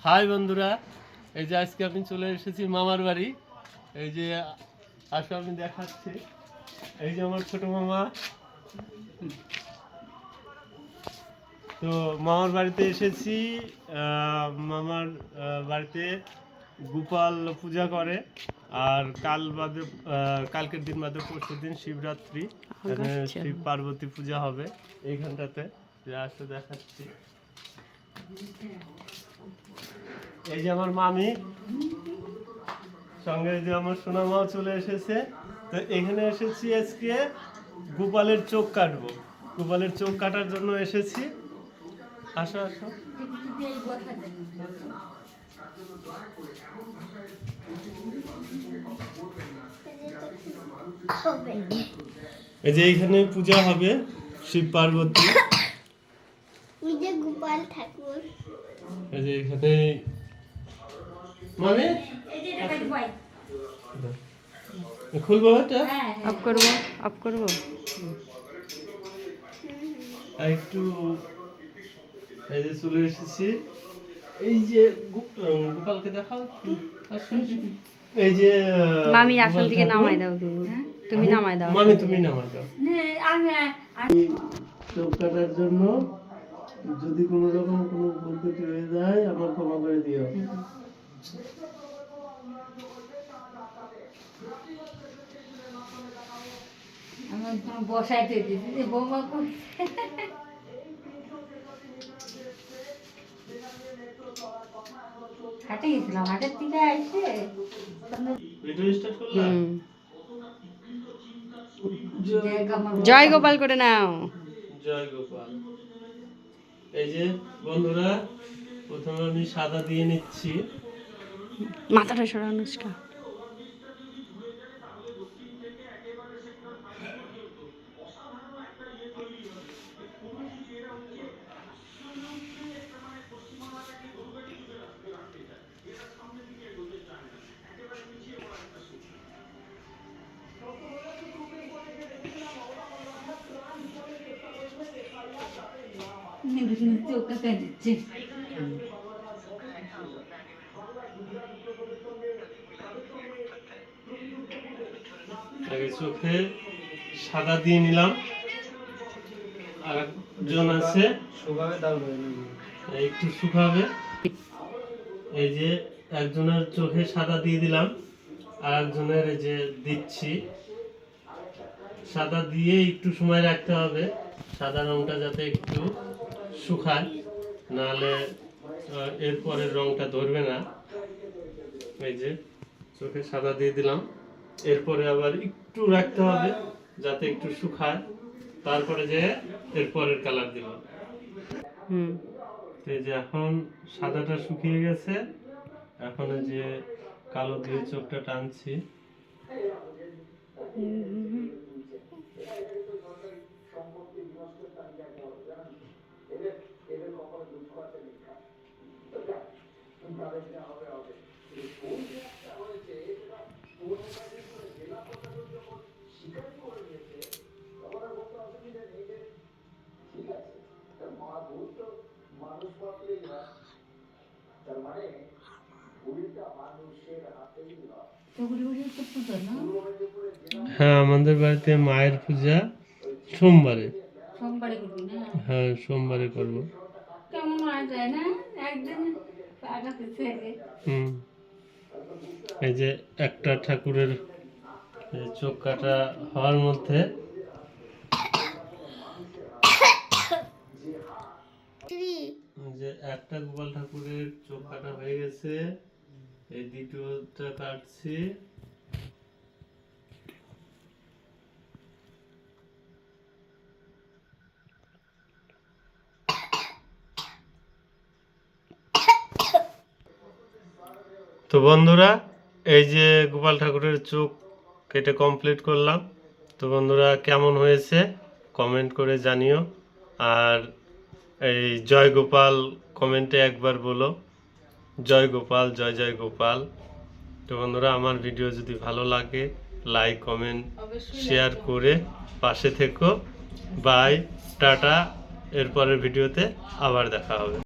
High বন্ধুরা, এই যে আজকে আমি চলে এসেছি মামার বাড়ি। এই যে আসলে আমি দেখাচ্ছি, এই যে আমার ছোট মামা। তো মামার বাড়িতে এসেছি। মামার বাড়িতে গোপাল পূজা করে। আর কালকের দিন বাদে পরশু দিন শিবরাত্রি, শিব পার্বতী পূজা হবে এইখানটাতে। আসলে দেখাচ্ছি, এই যে আমার মামি সঙ্গে যে আমার সোনা মাও চলে এসেছে। তো এখানে এসেছি আজকে গোপালের চোখ কাটবো। গোপালের চোখ কাটার জন্য এসেছি। আসো আসো। এই যে এইখানে পূজা হবে শিব পার্বতী। গোপাল ঠাকুর এই যে এখানে মানে খুলবো এটা অফ করবো একটু। এই যে চলে এসেছি, এই যে গোপালকে দেখাও। এই যে মামি আসল থেকে নামাই দাও, তুমি নামাই দাও। মামি তুমি নামাই দাও। চোখ কাটার জন্য যদি কোনো রকম কোনো ভুল ত্রুটি হয়ে যায় আমার ক্ষমা করে দিও। বসাইতে দিদি বৌমা হাটে গেছিলাম, হাটের থেকে আইসে জয় গোপাল করে নাও। জয় গোপাল। এই যে বন্ধুরা, প্রথমে আমি সাদা দিয়ে নিচ্ছি। মাথাটা সরা অনুষ্কা। চোখে সাদা দিয়ে নিলাম। আর একজন আছে একটু শুকাবে। এই যে একজনের চোখে সাদা দিয়ে দিলাম, আর একজনের এই যে দিচ্ছি। সাদা দিয়ে একটু সময় রাখতে হবে, সাদা রংটা যাতে একটু শুকায়, নাহলে এরপরের রংটা ধরবে না। এই যে চোখে সাদা দিয়ে দিলাম, এরপরে আবার একটু রাখতে হবে যাতে একটু শুকায়, তারপরে যে এরপরের কালার দিব। এই যে এখন সাদাটা শুকিয়ে গেছে, এখন যে কালো দিয়ে চোখটা টানছি। হ্যাঁ, আমাদের বাড়িতে মায়ের পূজা সোমবারে। হ্যাঁ, সোমবারে করব। এই যে একটা ঠাকুরের চোখ কাটা হওয়ার মধ্যে যে একটা গোপাল ঠাকুরের চোখ কাটা হয়ে গেছে, এই দ্বিতীয়টা কাটছি। তো বন্ধুরা, এই যে গোপাল ঠাকুরের চোখ কেটে কমপ্লিট করলাম। তো বন্ধুরা, কেমন হয়েছে কমেন্ট করে জানিও। আর এই জয় গোপাল কমেন্টে একবার বলো, জয় গোপাল, জয় জয় গোপাল। তো বন্ধুরা, আমার ভিডিও যদি ভালো লাগে লাইক কমেন্ট শেয়ার করে পাশে থেকো। বাই, টাটা। এরপরের ভিডিওতে আবার দেখা হবে।